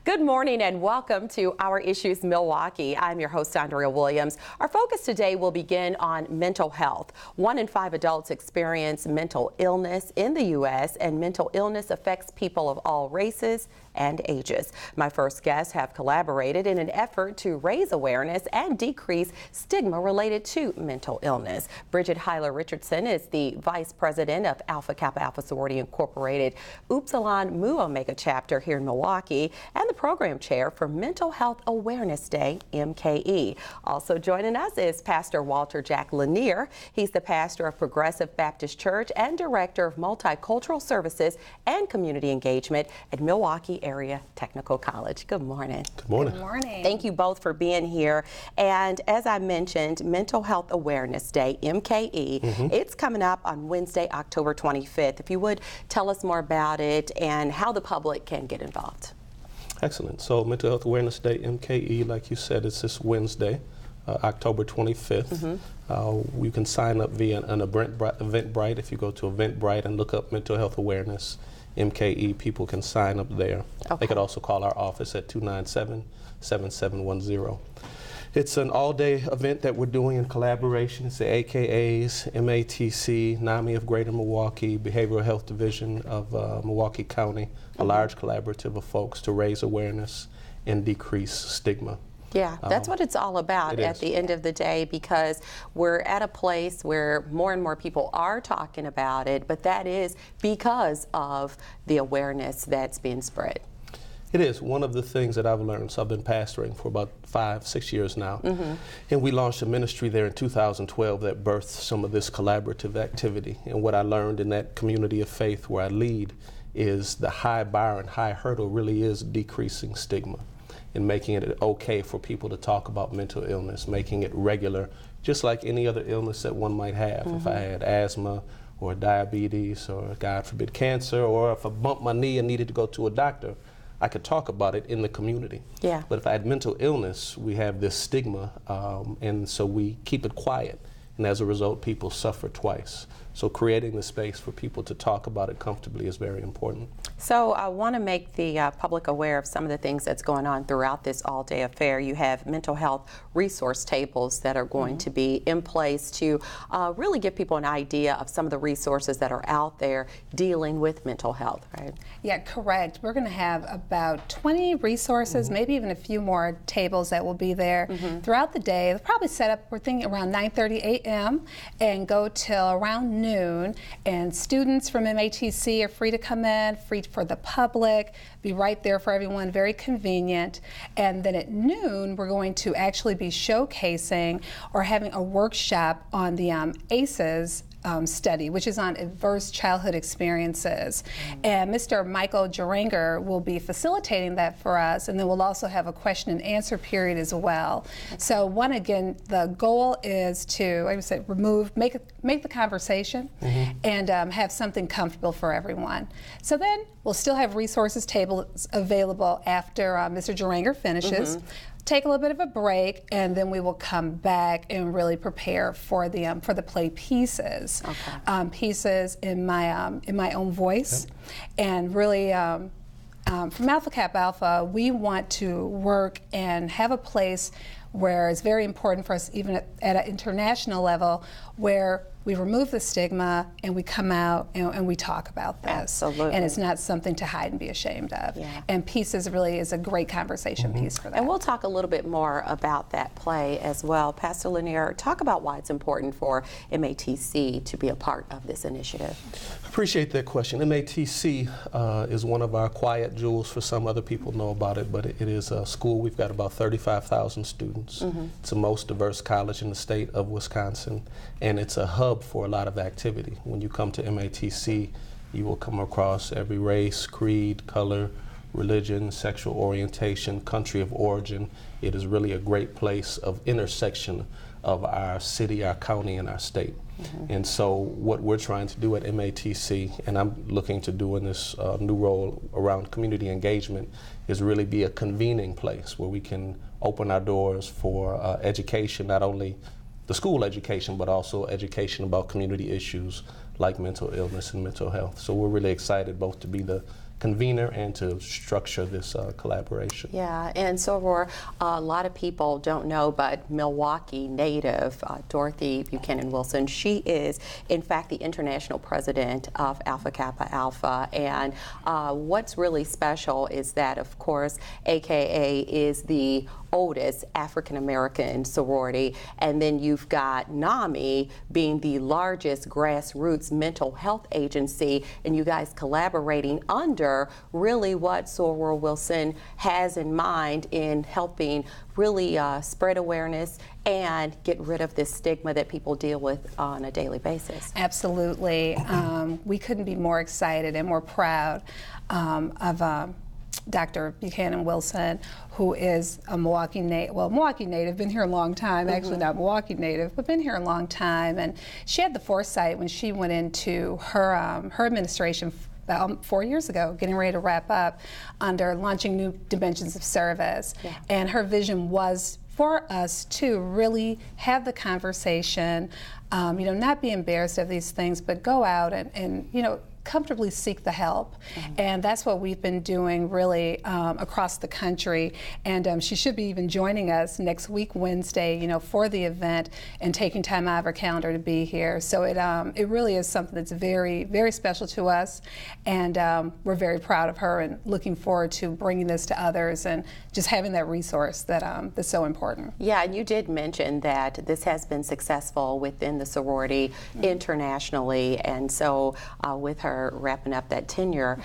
Good morning and welcome to Our Issues Milwaukee. I'm your host, Andrea Williams. Our focus today will begin on mental health. 1 in 5 adults experience mental illness in the U.S., and mental illness affects people of all races and ages. My first guests have collaborated in an effort to raise awareness and decrease stigma related to mental illness. Brigette Hyler Richerson is the Vice President of Alpha Kappa Alpha Sorority Incorporated Upsilon Mu Omega chapter here in Milwaukee, and the Program Chair for Mental Health Awareness Day, MKE. Also joining us is Pastor Walter Jack Lanier. He's the pastor of Progressive Baptist Church and Director of Multicultural Services and Community Engagement at Milwaukee Area Technical College. Good morning. Good morning. Good morning. Thank you both for being here. And as I mentioned, Mental Health Awareness Day, MKE, it's coming up on Wednesday, October 25th. If you would tell us more about it and how the public can get involved. Excellent. So Mental Health Awareness Day, MKE, like you said, it's this Wednesday, October 25th. You can sign up via an Eventbrite. If you go to Eventbrite and look up Mental Health Awareness, MKE, people can sign up there. Okay. They could also call our office at 297-7710. It's an all-day event that we're doing in collaboration. It's the AKAs, MATC, NAMI of Greater Milwaukee, Behavioral Health Division of Milwaukee County, a large collaborative of folks to raise awareness and decrease stigma. Yeah, that's what it's all about at the end of the day, because we're at a place where more and more people are talking about it, but that is because of the awareness that's being spread. It is one of the things that I've learned. So I've been pastoring for about 5-6 years now. And we launched a ministry there in 2012 that birthed some of this collaborative activity. And what I learned in that community of faith where I lead is the high bar and high hurdle really is decreasing stigma and making it okay for people to talk about mental illness, making it regular, just like any other illness that one might have. If I had asthma or diabetes or, God forbid, cancer, or if I bumped my knee and needed to go to a doctor, I could talk about it in the community. Yeah. But if I had mental illness, we have this stigma, and so we keep it quiet. And as a result, people suffer twice. So creating the space for people to talk about it comfortably is very important. So I want to make the public aware of some of the things that's going on throughout this all-day affair. You have mental health resource tables that are going to be in place to really give people an idea of some of the resources that are out there dealing with mental health, right? Yeah, correct. We're going to have about 20 resources, maybe even a few more tables that will be there throughout the day. They'll probably set up, we're thinking, around 9:30 a.m. and go till around noon. And students from MATC are free to come in, free for the public, be right there for everyone, very convenient. And then at noon, we're going to actually be showcasing or having a workshop on the ACEs study, which is on adverse childhood experiences. And Mr. Michael Jeranger will be facilitating that for us, and then we'll also have a question and answer period as well. So again, the goal is to, like I said, make the conversation and have something comfortable for everyone. So then we'll still have resources tables available after Mr. Jeranger finishes. Take a little bit of a break, and then we will come back and really prepare for the play pieces. Pieces in my own voice, and really from Alpha Kappa Alpha, we want to work and have a place where it's very important for us, even at an international level, where we remove the stigma and we come out and we talk about this. Absolutely. And it's not something to hide and be ashamed of. Yeah. And Pieces really is a great conversation piece for that. And we'll talk a little bit more about that play as well. Pastor Lanier, talk about why it's important for MATC to be a part of this initiative. I appreciate that question. MATC is one of our quiet jewels. For some other people know about it, but it is a school. We've got about 35,000 students. It's the most diverse college in the state of Wisconsin, and it's a hub for a lot of activity. When you come to MATC, you will come across every race, creed, color, religion, sexual orientation, country of origin. It is really a great place of intersection of our city, our county, and our state. And so what we're trying to do at MATC, and I'm looking to do in this new role around community engagement, is really be a convening place where we can open our doors for education, not only the school education, but also education about community issues like mental illness and mental health. So we're really excited both to be the convener and to structure this collaboration. Yeah, and so Aurora, a lot of people don't know, but Milwaukee native Dorothy Buchanan Wilson, she is in fact the international president of Alpha Kappa Alpha, and what's really special is that, of course, AKA is the oldest African-American sorority, and then you've got NAMI being the largest grassroots mental health agency, and you guys collaborating under really what Soror Wilson has in mind in helping really spread awareness and get rid of this stigma that people deal with on a daily basis. Absolutely. We couldn't be more excited and more proud of Dr. Buchanan Wilson, who is a Milwaukee native, been here a long time, actually not Milwaukee native, but been here a long time. And she had the foresight when she went into her, her administration about 4 years ago, getting ready to wrap up, under launching new dimensions of service. Yeah. And her vision was for us to really have the conversation, you know, not be embarrassed of these things, but go out and you know, comfortably seek the help. And that's what we've been doing really across the country. And she should be even joining us next week, Wednesday, you know, for the event, and taking time out of her calendar to be here. So it really is something that's very, very special to us. And we're very proud of her and looking forward to bringing this to others and just having that resource that that's so important. Yeah, and you did mention that this has been successful within the sorority internationally, and so with her wrapping up that tenure,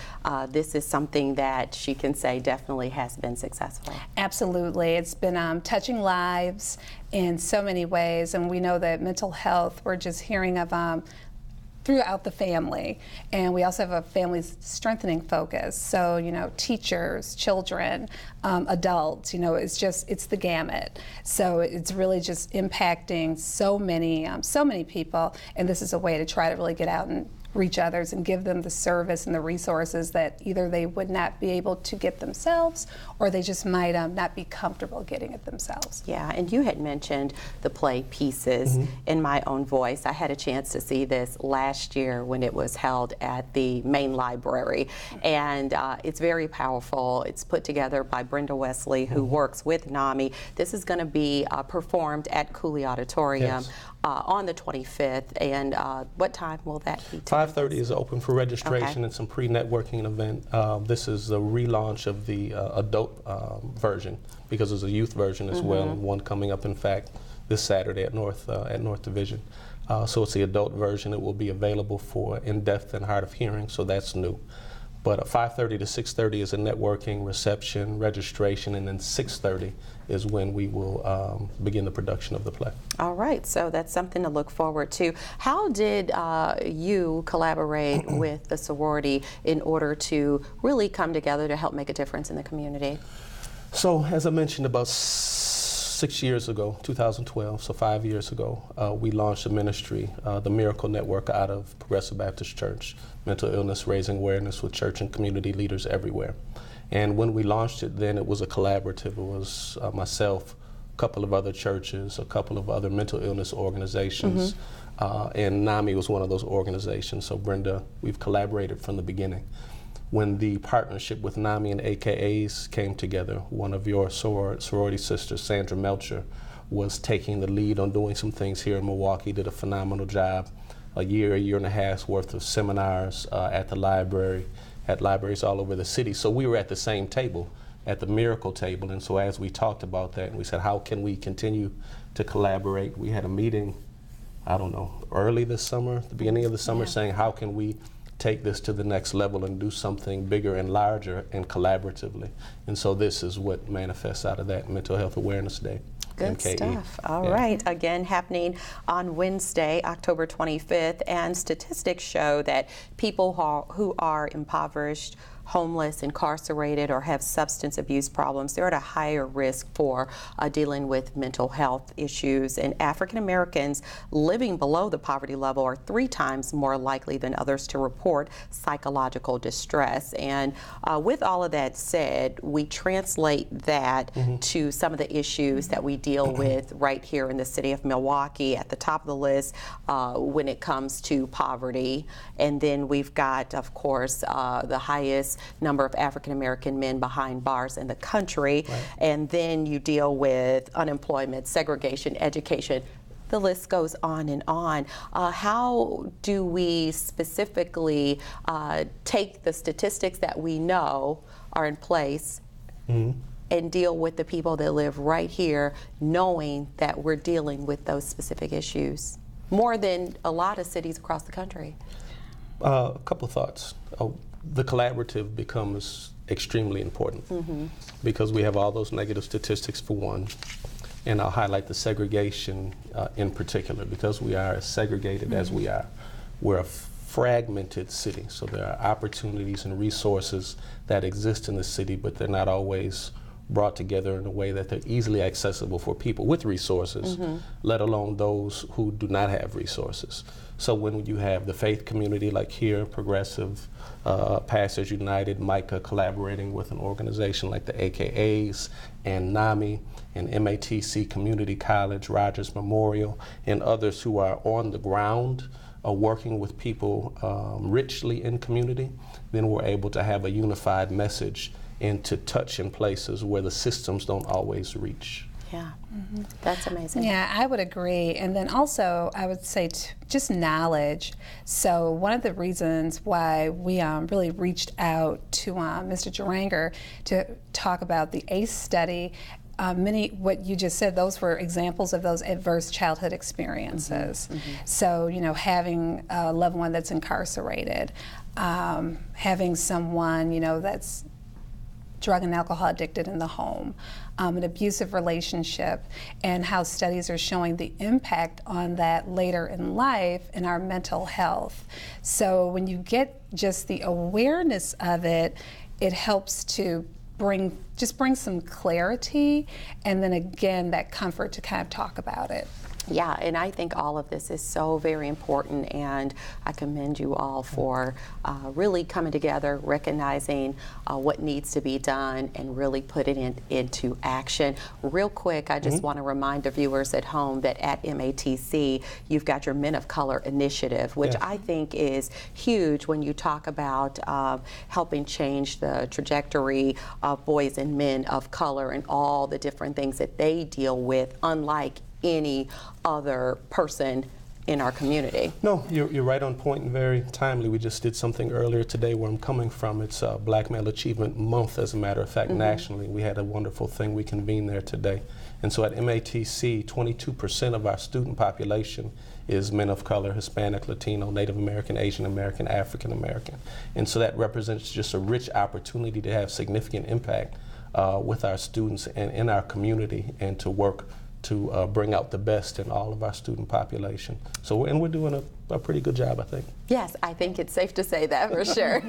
this is something that she can say definitely has been successful. Absolutely. It's been touching lives in so many ways, and we know that mental health, we're just hearing of throughout the family, and we also have a family strengthening focus. So, you know, teachers, children, adults, you know, it's the gamut. So it's really just impacting so many people, and this is a way to try to really get out and reach others and give them the service and the resources that either they would not be able to get themselves, or they just might not be comfortable getting it themselves. Yeah, and you had mentioned the play Pieces in My Own Voice. I had a chance to see this last year when it was held at the main library, and it's very powerful. It's put together by Brenda Wesley, who works with NAMI. This is going to be performed at Cooley Auditorium on the 25th, and what time will that be? 5:30 is open for registration and some pre-networking event. This is a relaunch of the adult version, because there's a youth version as well, and one coming up, in fact, this Saturday at North Division. So it's the adult version. It will be available for in-deaf and hard of hearing, so that's new. But 5:30 to 6:30 is a networking, reception, registration, and then 6:30 is when we will begin the production of the play. All right, so that's something to look forward to. How did you collaborate with the sorority in order to really come together to help make a difference in the community? So, as I mentioned, about 6 years ago, 2012, so 5 years ago, we launched a ministry, the Miracle Network, out of Progressive Baptist Church, mental illness, raising awareness with church and community leaders everywhere. And when we launched it, then it was a collaborative. It was myself, a couple of other churches, a couple of other mental illness organizations, and NAMI was one of those organizations. So Brenda, we've collaborated from the beginning. When the partnership with NAMI and AKAs came together, one of your sorority sisters, Sandra Melcher, was taking the lead on doing some things here in Milwaukee, did a phenomenal job. A year and a half's worth of seminars at the library, at libraries all over the city. So we were at the same table, at the Miracle table, and so as we talked about that, and we said, how can we continue to collaborate? We had a meeting, I don't know, early this summer, the beginning of the summer, saying, how can we take this to the next level and do something bigger and larger and collaboratively? And so this is what manifests out of that, Mental Health Awareness Day. Good stuff. All right. Again, happening on Wednesday, October 25th, and statistics show that people who are impoverished, homeless, incarcerated, or have substance abuse problems, they're at a higher risk for dealing with mental health issues. And African Americans living below the poverty level are 3 times more likely than others to report psychological distress. And with all of that said, we translate that to some of the issues that we deal with right here in the city of Milwaukee. At the top of the list when it comes to poverty. And then we've got, of course, the highest highest number of African American men behind bars in the country. Right. And then you deal with unemployment, segregation, education. The list goes on and on. How do we specifically take the statistics that we know are in place and deal with the people that live right here, knowing that we're dealing with those specific issues more than a lot of cities across the country? A couple of thoughts. The collaborative becomes extremely important because we have all those negative statistics for one, and I'll highlight the segregation in particular because we are as segregated as we are. We're a fragmented city, so there are opportunities and resources that exist in the city, but they're not always brought together in a way that they're easily accessible for people with resources, let alone those who do not have resources. So when you have the faith community like here, Progressive, Pastors United, Micah collaborating with an organization like the AKAs and NAMI and MATC Community College, Rogers Memorial, and others who are on the ground working with people richly in community, then we're able to have a unified message and to touch in places where the systems don't always reach. Yeah, that's amazing. Yeah, I would agree. And then also, I would say just knowledge. So one of the reasons why we really reached out to Mr. Jaranger to talk about the ACE study, what you just said, those were examples of those adverse childhood experiences. So, you know, having a loved one that's incarcerated, having someone, you know, that's drug and alcohol addicted in the home, an abusive relationship, and how studies are showing the impact on that later in life in our mental health. So when you get just the awareness of it, it helps to bring some clarity, and then again that comfort to kind of talk about it. Yeah, and I think all of this is so very important, and I commend you all for really coming together, recognizing what needs to be done, and really putting it into action. Real quick, I just want to remind the viewers at home that at MATC, you've got your Men of Color initiative, which I think is huge when you talk about helping change the trajectory of boys and men of color and all the different things that they deal with, unlike any other person in our community. No, you're right on point and very timely. We just did something earlier today where I'm coming from. It's Black Male Achievement Month, as a matter of fact, nationally. We had a wonderful thing. We convened there today. And so at MATC, 22% of our student population is men of color, Hispanic, Latino, Native American, Asian American, African American. And so that represents just a rich opportunity to have significant impact with our students and in our community, and to work to bring out the best in all of our student population. So, we're doing a pretty good job, I think. Yes, I think it's safe to say that for sure.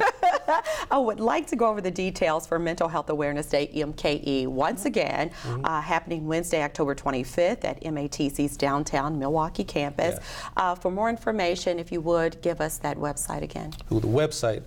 I would like to go over the details for Mental Health Awareness Day, MKE, once again, happening Wednesday, October 25th at MATC's downtown Milwaukee campus. For more information, if you would, give us that website again. The website,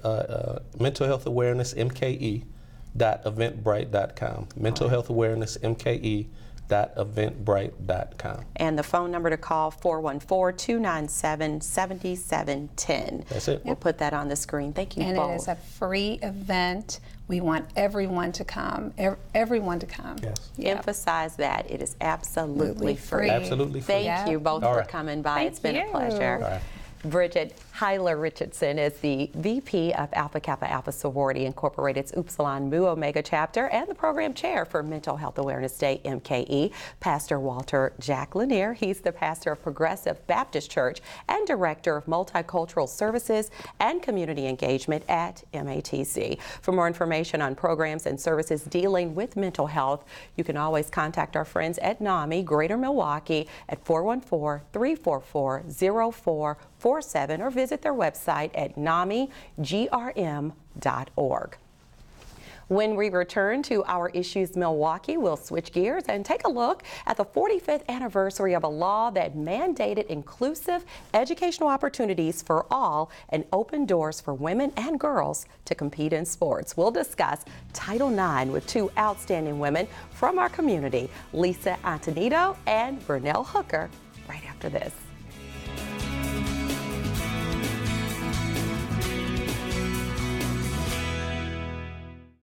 Mental Health Awareness, MKE.eventbrite.com. Mental Health Awareness, MKE.eventbrite.com. And the phone number to call, 414-297-7710. That's it. We'll put that on the screen. Thank you both. And it is a free event. We want everyone to come. Everyone to come. Yes. Emphasize that. It is absolutely free. Absolutely free. Thank you both for coming by. It's been a pleasure. All right. Brigette, Hyler Richerson is the VP of Alpha Kappa Alpha Sorority Incorporated's Upsilon Mu Omega chapter and the program chair for Mental Health Awareness Day, MKE. Pastor Walter Jack Lanier, he's the pastor of Progressive Baptist Church and director of Multicultural Services and Community Engagement at MATC. For more information on programs and services dealing with mental health, you can always contact our friends at NAMI Greater Milwaukee at 414-344-0447 or visit their website at namigrm.org. When we return to our Issues Milwaukee, we'll switch gears and take a look at the 45th anniversary of a law that mandated inclusive educational opportunities for all and opened doors for women and girls to compete in sports. We'll discuss Title IX with two outstanding women from our community, Lisa Antonito and Burnell Hooker, right after this.